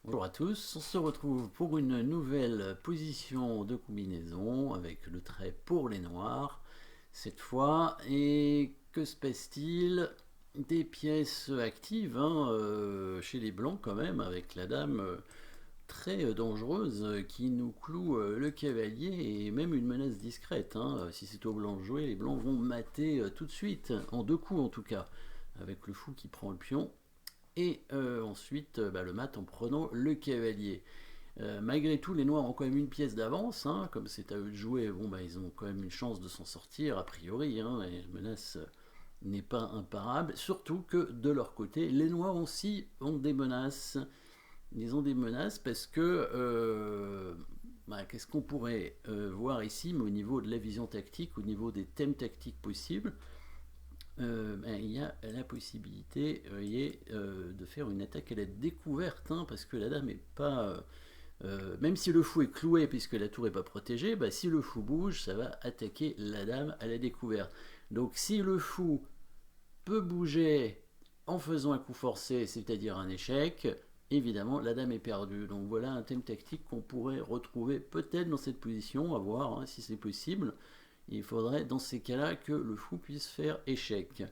Bonjour à tous, on se retrouve pour une nouvelle position de combinaison avec le trait pour les noirs cette fois. Et que se passe-t-il? Des pièces actives chez les blancs quand même, avec la dame très dangereuse qui nous cloue le cavalier et même une menace discrète. Si c'est au blanc de jouer, les blancs vont mater tout de suite, en deux coups en tout cas, avec le fou qui prend le pion et ensuite le mat en prenant le cavalier. Malgré tout, les noirs ont quand même une pièce d'avance, comme c'est à eux de jouer, ils ont quand même une chance de s'en sortir, a priori, et la menace n'est pas imparable, surtout que de leur côté, les noirs aussi ont des menaces. Ils ont des menaces parce que, qu'est-ce qu'on pourrait voir ici, mais au niveau de la vision tactique, au niveau des thèmes tactiques possibles, il y a la possibilité de faire une attaque à la découverte, parce que la dame est pas... même si le fou est cloué puisque la tour n'est pas protégée, si le fou bouge, ça va attaquer la dame à la découverte. Donc si le fou peut bouger en faisant un coup forcé, c'est-à-dire un échec, évidemment la dame est perdue. Donc voilà un thème tactique qu'on pourrait retrouver peut-être dans cette position, à voir si c'est possible. Il faudrait dans ces cas-là que le fou puisse faire échec.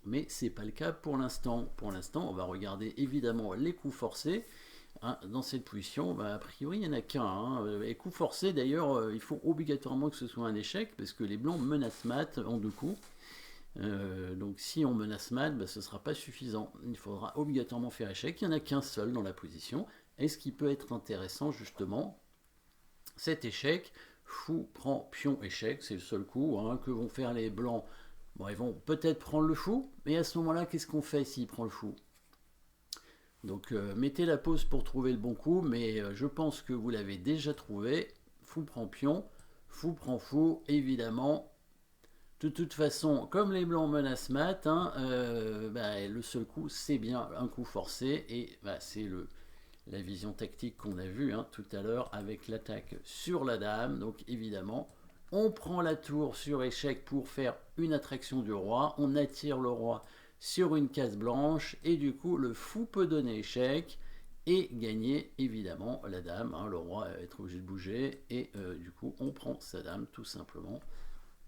Mais ce n'est pas le cas pour l'instant. Pour l'instant, on va regarder évidemment les coups forcés. Dans cette position, a priori, il n'y en a qu'un. Les coups forcés, d'ailleurs, il faut obligatoirement que ce soit un échec, parce que les blancs menacent mat en deux coups. Donc si on menace mat, ce ne sera pas suffisant. Il faudra obligatoirement faire échec. Il n'y en a qu'un seul dans la position. Et ce qui peut être intéressant, justement, cet échec, fou prend pion échec, c'est le seul coup que vont faire les blancs. Bon, ils vont peut-être prendre le fou, mais à ce moment-là, qu'est-ce qu'on fait s'il prend le fou? Donc mettez la pause pour trouver le bon coup, mais je pense que vous l'avez déjà trouvé. Fou prend pion, fou prend fou, évidemment. De toute façon, comme les blancs menacent mat, le seul coup, c'est bien un coup forcé, et c'est la vision tactique qu'on a vue tout à l'heure avec l'attaque sur la dame. Donc évidemment, on prend la tour sur échec pour faire une attraction du roi, on attire le roi sur une case blanche, et du coup le fou peut donner échec et gagner évidemment la dame. Le roi va être obligé de bouger, et du coup on prend sa dame tout simplement,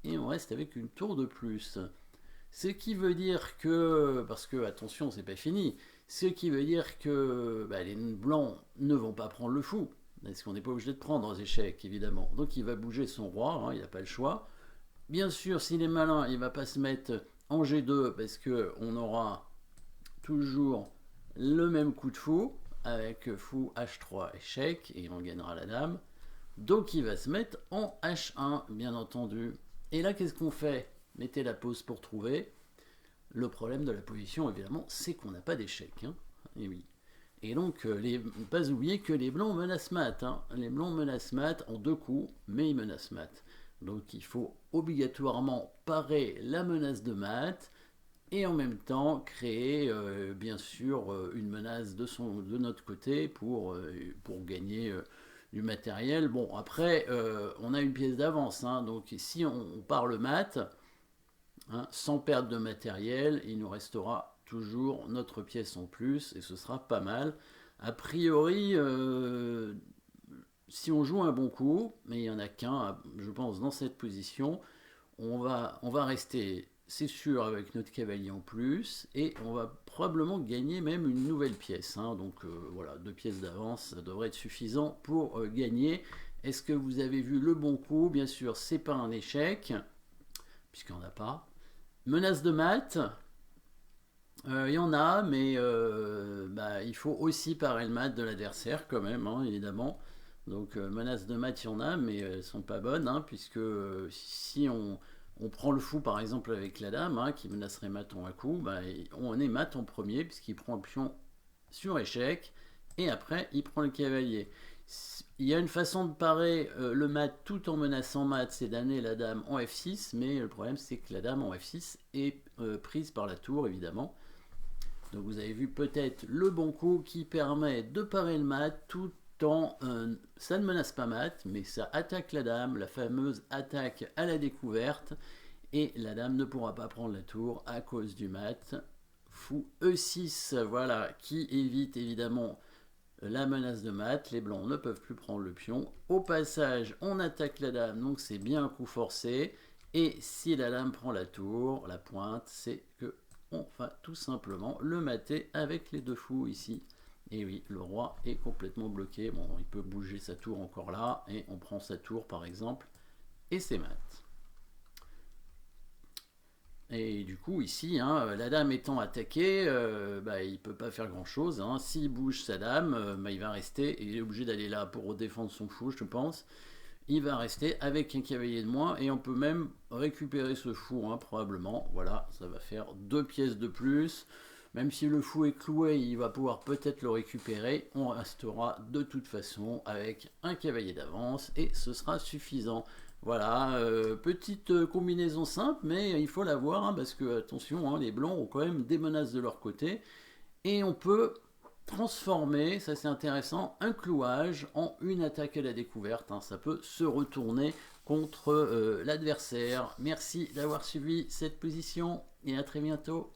et on reste avec une tour de plus. Ce qui veut dire que, parce que attention, c'est pas fini, ce qui veut dire que les blancs ne vont pas prendre le fou, parce qu'on n'est pas obligé de prendre aux échecs, évidemment. Donc il va bouger son roi, il n'a pas le choix. Bien sûr, s'il est malin, il ne va pas se mettre en G2, parce qu'on aura toujours le même coup de fou, avec fou H3 échec, et on gagnera la dame. Donc il va se mettre en H1, bien entendu. Et là, qu'est-ce qu'on fait? Mettez la pause pour trouver. Le problème de la position, évidemment, c'est qu'on n'a pas d'échec. Et oui. Et donc, ne pas oublier que les blancs menacent mat. Les blancs menacent mat en deux coups, mais ils menacent mat. Donc il faut obligatoirement parer la menace de mat et en même temps créer bien sûr une menace de notre côté pour gagner du matériel. Bon, après, on a une pièce d'avance, donc si on part le mat, sans perte de matériel, il nous restera toujours notre pièce en plus, et ce sera pas mal. A priori, si on joue un bon coup, mais il n'y en a qu'un, je pense, dans cette position, on va rester, c'est sûr, avec notre cavalier en plus, et on va probablement gagner même une nouvelle pièce. Donc voilà, deux pièces d'avance, ça devrait être suffisant pour gagner. Est-ce que vous avez vu le bon coup? Bien sûr, c'est pas un échec, puisqu'il n'y en a pas. Menace de mat, il y en a, mais il faut aussi parer le mat de l'adversaire quand même, évidemment. Donc menace de mat, il y en a, mais elles sont pas bonnes, puisque si on prend le fou par exemple avec la dame, qui menacerait mat en un coup, on est mat en premier, puisqu'il prend le pion sur échec, et après il prend le cavalier. Il y a une façon de parer le mat tout en menaçant mat, c'est d'amener la dame en F6, mais le problème c'est que la dame en F6 est prise par la tour, évidemment. Donc vous avez vu peut-être le bon coup qui permet de parer le mat tout en... ça ne menace pas mat, mais ça attaque la dame, la fameuse attaque à la découverte, et la dame ne pourra pas prendre la tour à cause du mat. Fou E6, voilà, qui évite évidemment la menace de mat, les blancs ne peuvent plus prendre le pion. Au passage, on attaque la dame, donc c'est bien un coup forcé. Et si la dame prend la tour, la pointe, c'est que on va tout simplement le mater avec les 2 fous ici. Et oui, le roi est complètement bloqué. Bon, il peut bouger sa tour encore là, et on prend sa tour par exemple, et c'est mat. Et du coup, ici, hein, la dame étant attaquée, il ne peut pas faire grand-chose. Hein. S'il bouge sa dame, il va rester, il est obligé d'aller là pour défendre son fou, je pense. Il va rester avec un cavalier de moins, et on peut même récupérer ce fou, hein, probablement. Voilà, ça va faire 2 pièces de plus. Même si le fou est cloué, il va pouvoir peut-être le récupérer. On restera de toute façon avec un cavalier d'avance, et ce sera suffisant. Voilà, petite combinaison simple, mais il faut la voir, hein, parce que, attention, hein, les blancs ont quand même des menaces de leur côté. Et on peut transformer, ça c'est intéressant, un clouage en une attaque à la découverte. Hein, ça peut se retourner contre l'adversaire. Merci d'avoir suivi cette position, et à très bientôt.